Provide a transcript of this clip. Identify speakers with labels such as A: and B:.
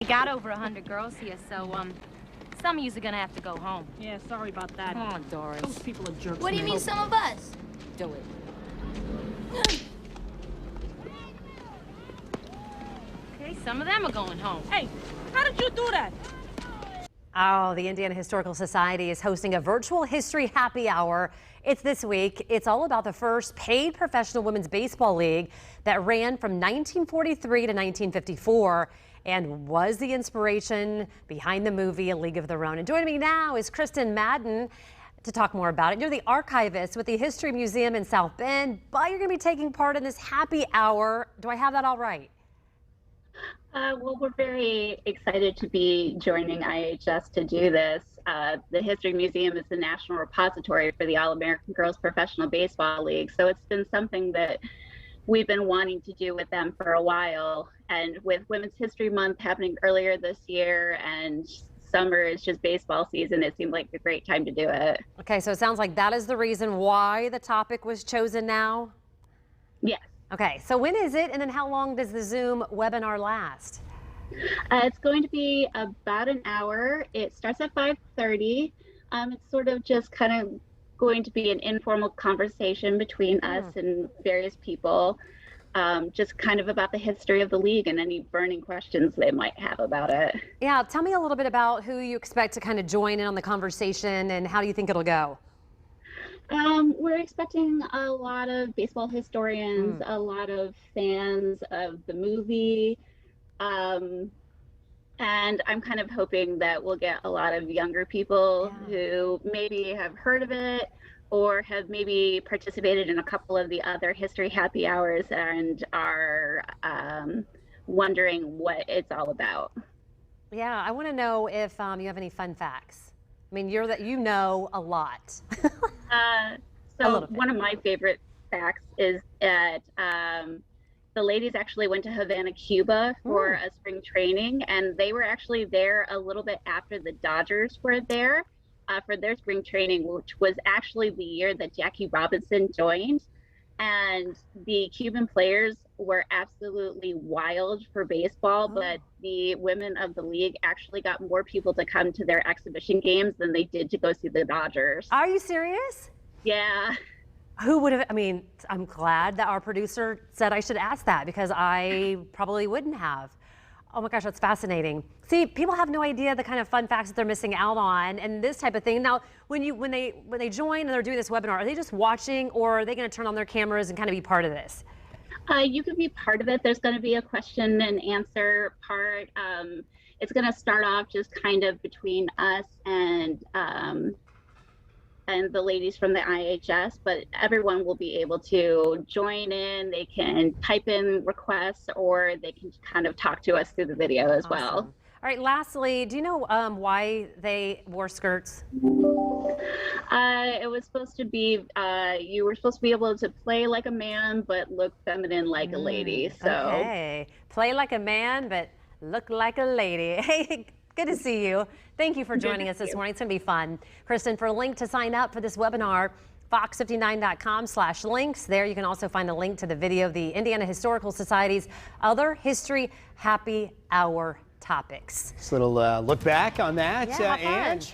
A: We got over 100 girls here, so, some of you are gonna have to go home.
B: Yeah, sorry about that.
A: Come on, Doris.
B: Those people are jerks.
C: What do you mean, some of us?
A: Do it. Okay, some of them are going home.
B: Hey, how did you do that?
D: Oh, the Indiana Historical Society is hosting a virtual history happy hour. It's this week. It's all about the first paid professional women's baseball league that ran from 1943 to 1954 and was the inspiration behind the movie A League of Their Own. And joining me now is Kristen Madden to talk more about it. You're the archivist with the History Museum in South Bend, but you're going to be taking part in this happy hour. Do I have that all right?
E: Well, we're very excited to be joining IHS to do this. The History Museum is the national repository for the All-American Girls Professional Baseball League, so it's been something that we've been wanting to do with them for a while. And with Women's History Month happening earlier this year and summer is just baseball season, it seemed like a great time to do it.
D: Okay, so it sounds like that is the reason why the topic was chosen now?
E: Yes.
D: Okay, so when is it, and then how long does the Zoom webinar last?
E: It's going to be about an hour. It starts at 5:30. It's sort of just kind of going to be an informal conversation between us and various people, just kind of about the history of the league and any burning questions they might have about it.
D: Yeah, tell me a little bit about who you expect to kind of join in on the conversation and how do you think it'll go?
E: We're expecting a lot of baseball historians, a lot of fans of the movie, and I'm kind of hoping that we'll get a lot of younger people who maybe have heard of it or have maybe participated in a couple of the other history happy hours and are wondering what it's all about.
D: Yeah, I want to know if you have any fun facts. I mean, you know a lot.
E: So one of my favorite facts is that the ladies actually went to Havana, Cuba for a spring training, and they were actually there a little bit after the Dodgers were there for their spring training, which was actually the year that Jackie Robinson joined. And the Cuban players were absolutely wild for baseball, but the women of the league actually got more people to come to their exhibition games than they did to go see the Dodgers.
D: Are you serious?
E: Yeah.
D: Who would have, I mean, I'm glad that our producer said I should ask that because I probably wouldn't have. Oh my gosh, that's fascinating. See, people have no idea the kind of fun facts that they're missing out on and this type of thing. Now, when they join and they're doing this webinar, are they just watching or are they going to turn on their cameras and kind of be part of this?
E: You can be part of it. There's going to be a question and answer part. It's going to start off just kind of between us and the ladies from the IHS, but everyone will be able to join in. They can type in requests or they can kind of talk to us through the video as well.
D: All right, lastly, do you know why they wore skirts?
E: It was supposed to be, you were supposed to be able to play like a man, but look feminine like a lady. So.
D: Okay, play like a man, but look like a lady. Hey, good to see you. Thank you for joining us this morning. It's going to be fun. Kristen, for a link to sign up for this webinar, fox59.com/links. There you can also find the link to the video of the Indiana Historical Society's other history happy hour topics.
F: This little look back on that,
D: Yeah,
F: Ange.